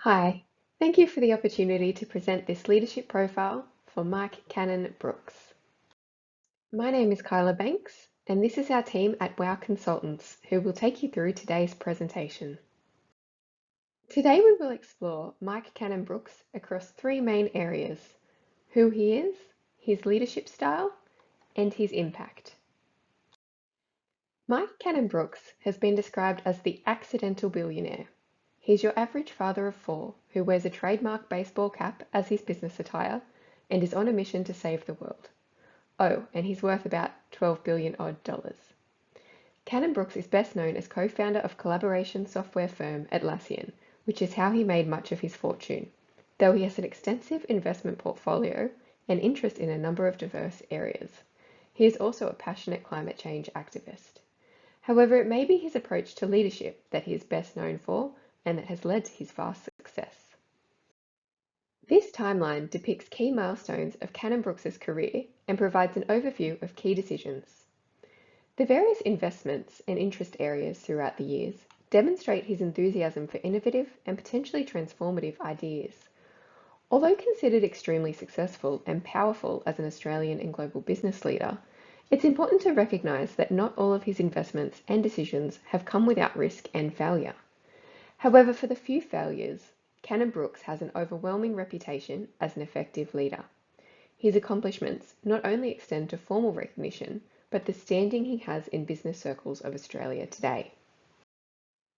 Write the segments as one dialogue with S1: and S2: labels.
S1: Hi, thank you for the opportunity to present this leadership profile for Mike Cannon-Brookes. My name is Kyla Banks, and this is our team at WOW Consultants who will take you through today's presentation. Today we will explore Mike Cannon-Brookes across three main areas: who he is, his leadership style, and his impact. Mike Cannon-Brookes has been described as the accidental billionaire. He's your average father of four who wears a trademark baseball cap as his business attire and is on a mission to save the world. Oh, and he's worth about $12 billion odd. Cannon-Brookes is best known as co-founder of collaboration software firm Atlassian, which is how he made much of his fortune, though he has an extensive investment portfolio and interest in a number of diverse areas. He is also a passionate climate change activist. However, it may be his approach to leadership that he is best known for and that has led to his vast success. This timeline depicts key milestones of Cannon-Brookes' career and provides an overview of key decisions. The various investments and interest areas throughout the years demonstrate his enthusiasm for innovative and potentially transformative ideas. Although considered extremely successful and powerful as an Australian and global business leader, it's important to recognise that not all of his investments and decisions have come without risk and failure. However, for the few failures, Cannon-Brookes has an overwhelming reputation as an effective leader. His accomplishments not only extend to formal recognition, but the standing he has in business circles of Australia today.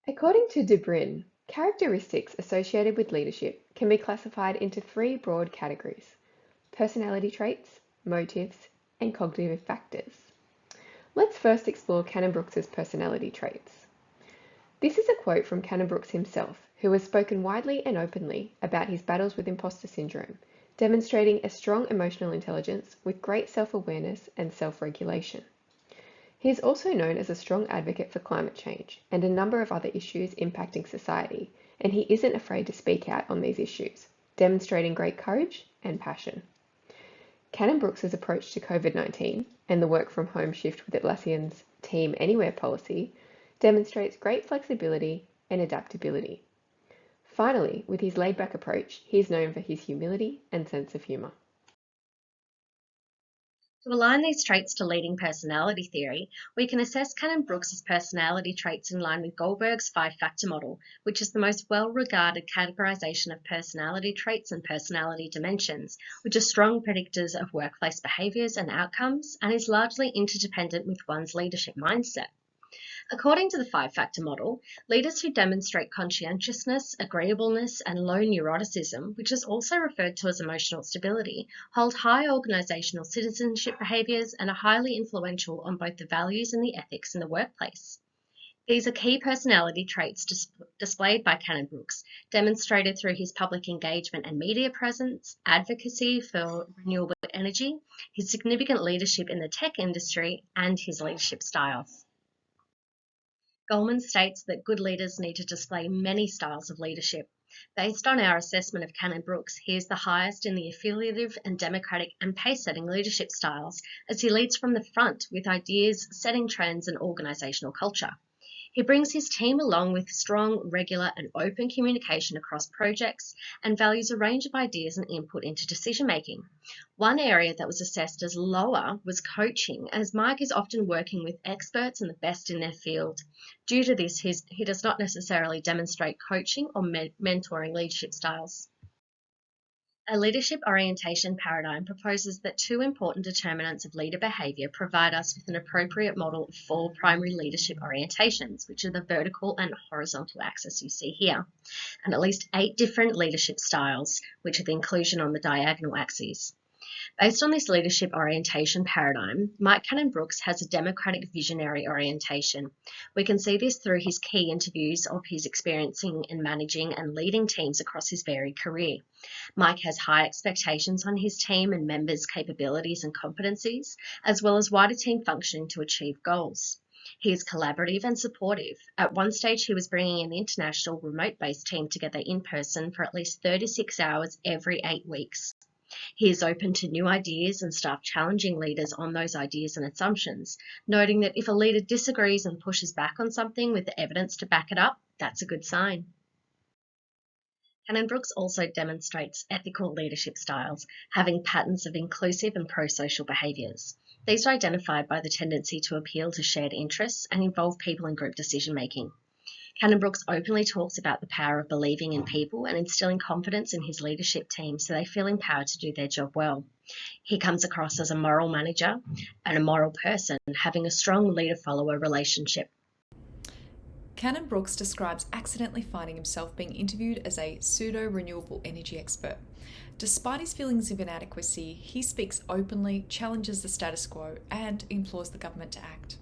S1: According to De Bruyn, characteristics associated with leadership can be classified into three broad categories: personality traits, motives, and cognitive factors. Let's first explore Cannon-Brookes' personality traits. This is a quote from Cannon-Brookes himself, who has spoken widely and openly about his battles with imposter syndrome, demonstrating a strong emotional intelligence with great self-awareness and self-regulation. He is also known as a strong advocate for climate change and a number of other issues impacting society, and he isn't afraid to speak out on these issues, demonstrating great courage and passion. Cannon-Brookes' approach to COVID-19 and the work from home shift with Atlassian's Team Anywhere policy demonstrates great flexibility and adaptability. Finally, with his laid-back approach, he is known for his humility and sense of humour.
S2: To align these traits to leading personality theory, we can assess Cannon-Brookes' personality traits in line with Goldberg's five-factor model, which is the most well-regarded categorization of personality traits and personality dimensions, which are strong predictors of workplace behaviours and outcomes, and is largely interdependent with one's leadership mindset. According to the five-factor model, leaders who demonstrate conscientiousness, agreeableness, and low neuroticism, which is also referred to as emotional stability, hold high organizational citizenship behaviors and are highly influential on both the values and the ethics in the workplace. These are key personality traits displayed by Cannon-Brookes, demonstrated through his public engagement and media presence, advocacy for renewable energy, his significant leadership in the tech industry, and his leadership styles. Goldman states that good leaders need to display many styles of leadership. Based on our assessment of Cannon-Brookes, he is the highest in the affiliative and democratic and pace-setting leadership styles, as he leads from the front with ideas, setting trends, and organisational culture. He brings his team along with strong, regular, and open communication across projects and values a range of ideas and input into decision-making. One area that was assessed as lower was coaching, as Mike is often working with experts and the best in their field. Due to this, he does not necessarily demonstrate coaching or mentoring leadership styles. A leadership orientation paradigm proposes that two important determinants of leader behaviour provide us with an appropriate model of four primary leadership orientations, which are the vertical and horizontal axis you see here, and at least 8 different leadership styles, which are the inclusion on the diagonal axes. Based on this leadership orientation paradigm, Mike Cannon-Brookes has a democratic visionary orientation. We can see this through his key interviews of his experiencing and managing and leading teams across his varied career. Mike has high expectations on his team and members' capabilities and competencies, as well as wider team functioning to achieve goals. He is collaborative and supportive. At one stage, he was bringing an international remote-based team together in person for at least 36 hours every 8 weeks. He is open to new ideas and staff challenging leaders on those ideas and assumptions, noting that if a leader disagrees and pushes back on something with the evidence to back it up, that's a good sign. Cannon-Brookes also demonstrates ethical leadership styles, having patterns of inclusive and pro-social behaviours. These are identified by the tendency to appeal to shared interests and involve people in group decision-making. Cannon-Brookes openly talks about the power of believing in people and instilling confidence in his leadership team so they feel empowered to do their job well. He comes across as a moral manager and a moral person, having a strong leader-follower relationship.
S3: Cannon-Brookes describes accidentally finding himself being interviewed as a pseudo-renewable energy expert. Despite his feelings of inadequacy, he speaks openly, challenges the status quo, and implores the government to act.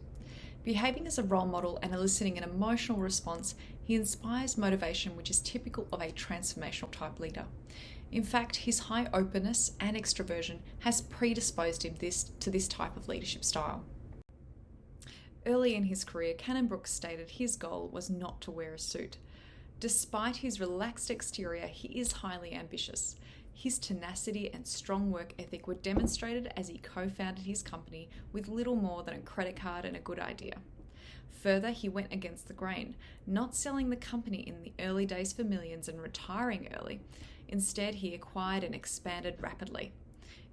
S3: Behaving as a role model and eliciting an emotional response, he inspires motivation which is typical of a transformational type leader. In fact, his high openness and extroversion has predisposed him to this type of leadership style. Early in his career, Cannon-Brookes stated his goal was not to wear a suit. Despite his relaxed exterior, he is highly ambitious. His tenacity and strong work ethic were demonstrated as he co-founded his company with little more than a credit card and a good idea. Further, he went against the grain, not selling the company in the early days for millions and retiring early. Instead, he acquired and expanded rapidly.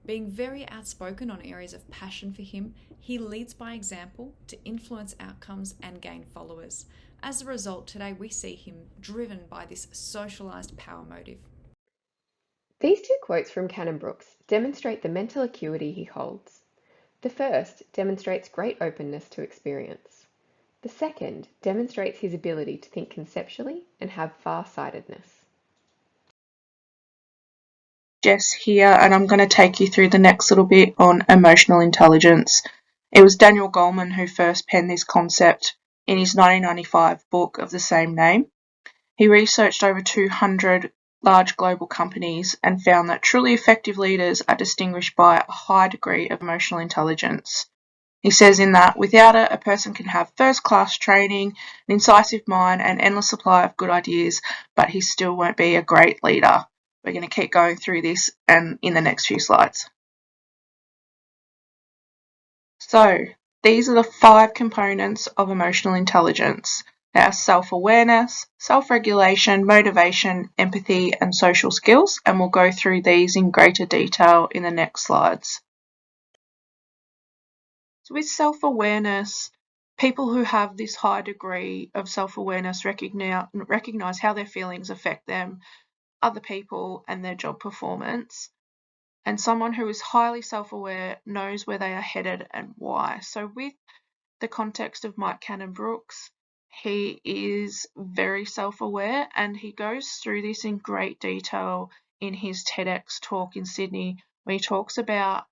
S3: Being very outspoken on areas of passion for him, he leads by example to influence outcomes and gain followers. As a result, today we see him driven by this socialised power motive.
S1: These two quotes from Cannon-Brookes demonstrate the mental acuity he holds. The first demonstrates great openness to experience. The second demonstrates his ability to think conceptually and have far-sightedness.
S4: Jess here, and I'm going to take you through the next little bit on emotional intelligence. It was Daniel Goleman who first penned this concept in his 1995 book of the same name. He researched over 200 large global companies and found that truly effective leaders are distinguished by a high degree of emotional intelligence. He says in that, without it, a person can have first-class training, an incisive mind, and endless supply of good ideas, but he still won't be a great leader. We're going to keep going through this and in the next few slides. So, these are the 5 components of emotional intelligence. They are self-awareness, self-regulation, motivation, empathy, and social skills, and we'll go through these in greater detail in the next slides. So with self-awareness, people who have this high degree of self-awareness recognize how their feelings affect them, other people, and their job performance. And someone who is highly self-aware knows where they are headed and why. So with the context of Mike Cannon-Brookes, he is very self-aware and he goes through this in great detail in his TEDx talk in Sydney, where he talks about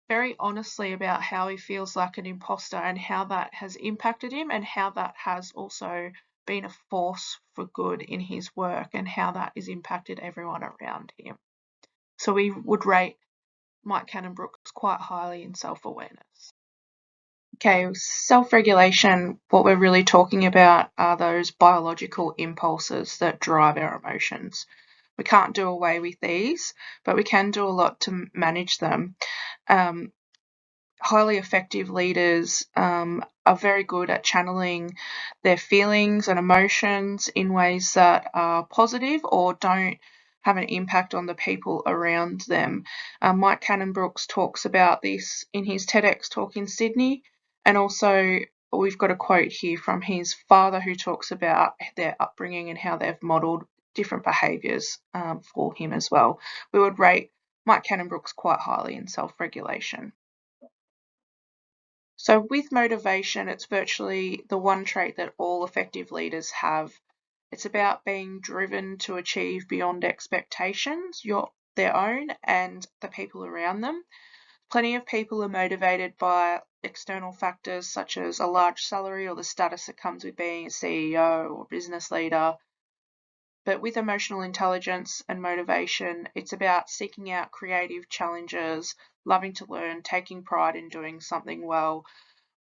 S4: very honestly about how he feels like an imposter and how that has impacted him and how that has also been a force for good in his work and how that has impacted everyone around him. So we would rate Mike Cannon-Brookes quite highly in self-awareness. Okay, self-regulation, what we're really talking about are those biological impulses that drive our emotions. We can't do away with these, but we can do a lot to manage them. Highly effective leaders are very good at channeling their feelings and emotions in ways that are positive or don't have an impact on the people around them. Mike Cannon-Brookes talks about this in his TEDx talk in Sydney, and also we've got a quote here from his father who talks about their upbringing and how they've modelled different behaviours for him as well. We would rate Mike Cannon-Brookes quite highly in self-regulation. So with motivation, it's virtually the one trait that all effective leaders have. It's about being driven to achieve beyond expectations, their own and the people around them. Plenty of people are motivated by external factors such as a large salary or the status that comes with being a CEO or business leader. But with emotional intelligence and motivation, it's about seeking out creative challenges, loving to learn, taking pride in doing something well.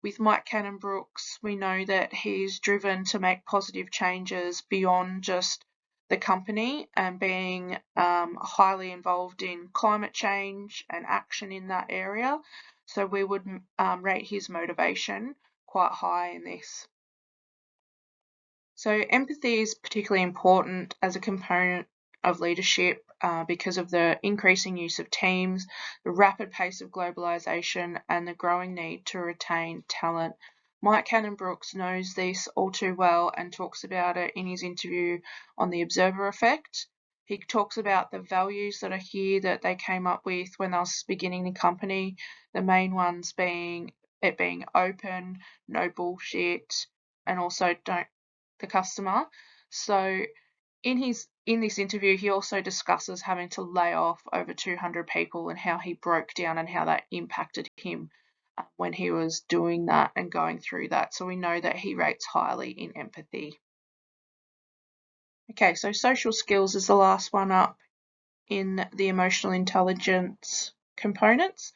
S4: With Mike Cannon-Brookes, we know that he's driven to make positive changes beyond just the company and being highly involved in climate change and action in that area. So we would rate his motivation quite high in this. So empathy is particularly important as a component of leadership because of the increasing use of teams, the rapid pace of globalisation, and the growing need to retain talent. Mike Cannon-Brookes knows this all too well and talks about it in his interview on the Observer Effect. He talks about the values that are here that they came up with when they was beginning the company, the main ones being it being open, no bullshit, and also don't the customer. So in this interview, he also discusses having to lay off over 200 people and how he broke down and how that impacted him when he was doing that and going through that. So we know that he rates highly in empathy. Okay, so social skills is the last one up in the emotional intelligence components.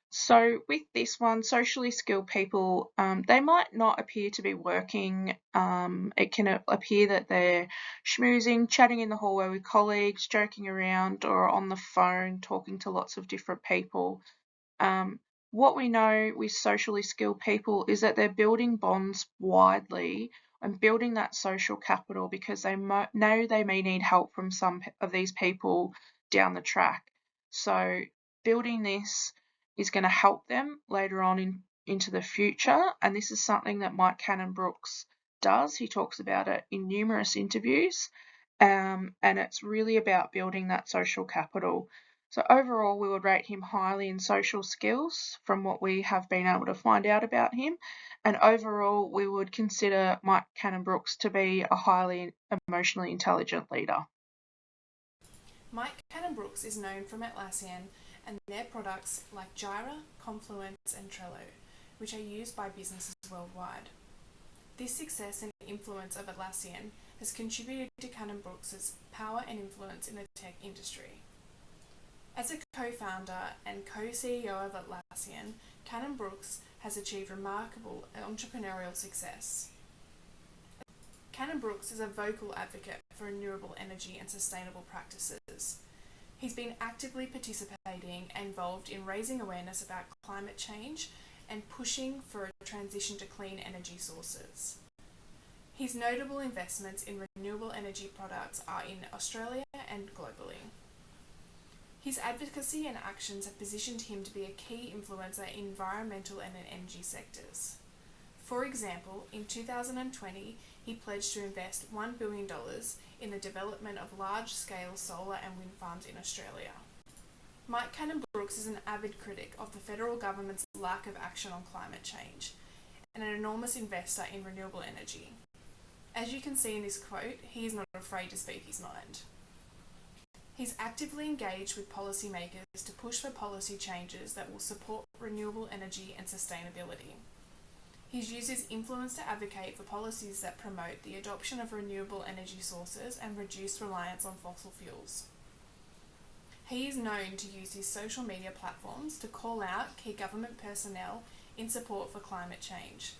S4: So with this one, socially skilled people, they might not appear to be working. It can appear that they're schmoozing, chatting in the hallway with colleagues, joking around, or on the phone, talking to lots of different people. What we know with socially skilled people is that they're building bonds widely and building that social capital because they know they may need help from some of these people down the track. So building this is going to help them later on into the future, and this is something that Mike Cannon-Brookes does. He talks about it in numerous interviews, and it's really about building that social capital. So overall, we would rate him highly in social skills from what we have been able to find out about him, and overall, we would consider Mike Cannon-Brookes to be a highly emotionally intelligent leader.
S5: Mike Cannon-Brookes is known from Atlassian and their products like Jira, Confluence and Trello, which are used by businesses worldwide. This success and influence of Atlassian has contributed to Cannon-Brookes' power and influence in the tech industry. As a co-founder and co-CEO of Atlassian, Cannon-Brookes has achieved remarkable entrepreneurial success. Cannon-Brookes is a vocal advocate for renewable energy and sustainable practices. He's been actively participating and involved in raising awareness about climate change and pushing for a transition to clean energy sources. His notable investments in renewable energy products are in Australia and globally. His advocacy and actions have positioned him to be a key influencer in environmental and energy sectors. For example, in 2020, he pledged to invest $1 billion in the development of large-scale solar and wind farms in Australia. Mike Cannon-Brookes is an avid critic of the federal government's lack of action on climate change and an enormous investor in renewable energy. As you can see in this quote, he is not afraid to speak his mind. He's actively engaged with policymakers to push for policy changes that will support renewable energy and sustainability. He's used his influence to advocate for policies that promote the adoption of renewable energy sources and reduce reliance on fossil fuels. He is known to use his social media platforms to call out key government personnel in support for climate change.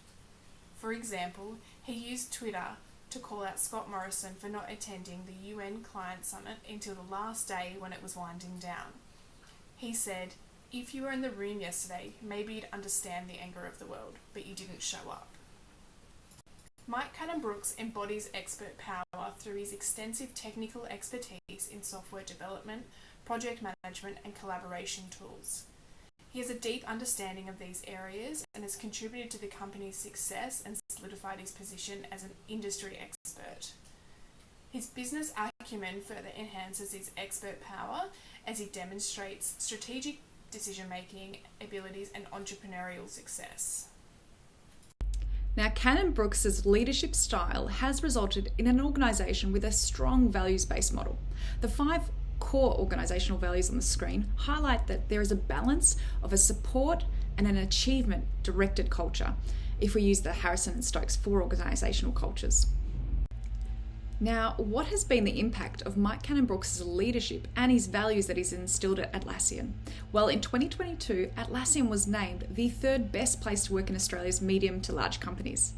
S5: For example, he used Twitter to call out Scott Morrison for not attending the UN Climate Summit until the last day when it was winding down. He said, "If you were in the room yesterday, maybe you'd understand the anger of the world, but you didn't show up." Mike Cannon-Brookes embodies expert power through his extensive technical expertise in software development, project management, and collaboration tools. He has a deep understanding of these areas and has contributed to the company's success and solidified his position as an industry expert. His business acumen further enhances his expert power as he demonstrates strategic decision-making abilities and entrepreneurial success.
S3: Now, Cannon-Brookes' leadership style has resulted in an organisation with a strong values-based model. The 5 core organisational values on the screen highlight that there is a balance of a support and an achievement-directed culture, if we use the Harrison and Stokes 4 organisational cultures. Now, what has been the impact of Mike Cannon-Brookes' leadership and his values that he's instilled at Atlassian? Well, in 2022, Atlassian was named the 3rd best place to work in Australia's medium to large companies.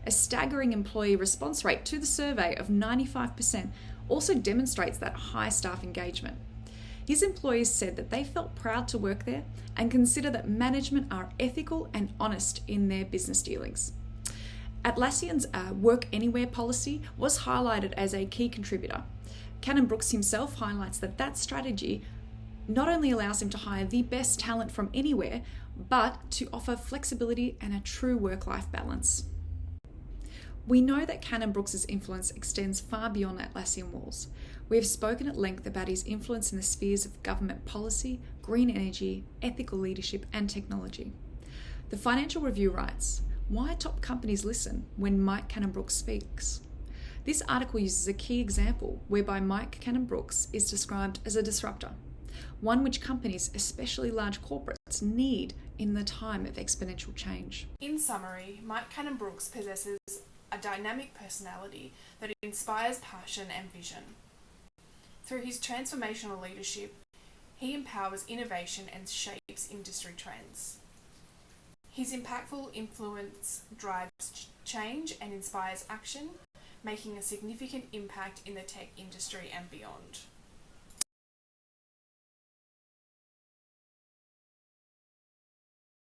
S3: A staggering employee response rate to the survey of 95% also demonstrates that high staff engagement. His employees said that they felt proud to work there and consider that management are ethical and honest in their business dealings. Atlassian's Work Anywhere policy was highlighted as a key contributor. Cannon-Brookes himself highlights that strategy not only allows him to hire the best talent from anywhere, but to offer flexibility and a true work-life balance. We know that Cannon-Brookes' influence extends far beyond Atlassian walls. We have spoken at length about his influence in the spheres of government policy, green energy, ethical leadership, and technology. The Financial Review writes, "Why top companies listen when Mike Cannon-Brookes speaks?" This article uses a key example whereby Mike Cannon-Brookes is described as a disruptor, one which companies, especially large corporates, need in the time of exponential change.
S5: In summary, Mike Cannon-Brookes possesses a dynamic personality that inspires passion and vision. Through his transformational leadership, he empowers innovation and shapes industry trends. His impactful influence drives change and inspires action, making a significant impact in the tech industry and beyond.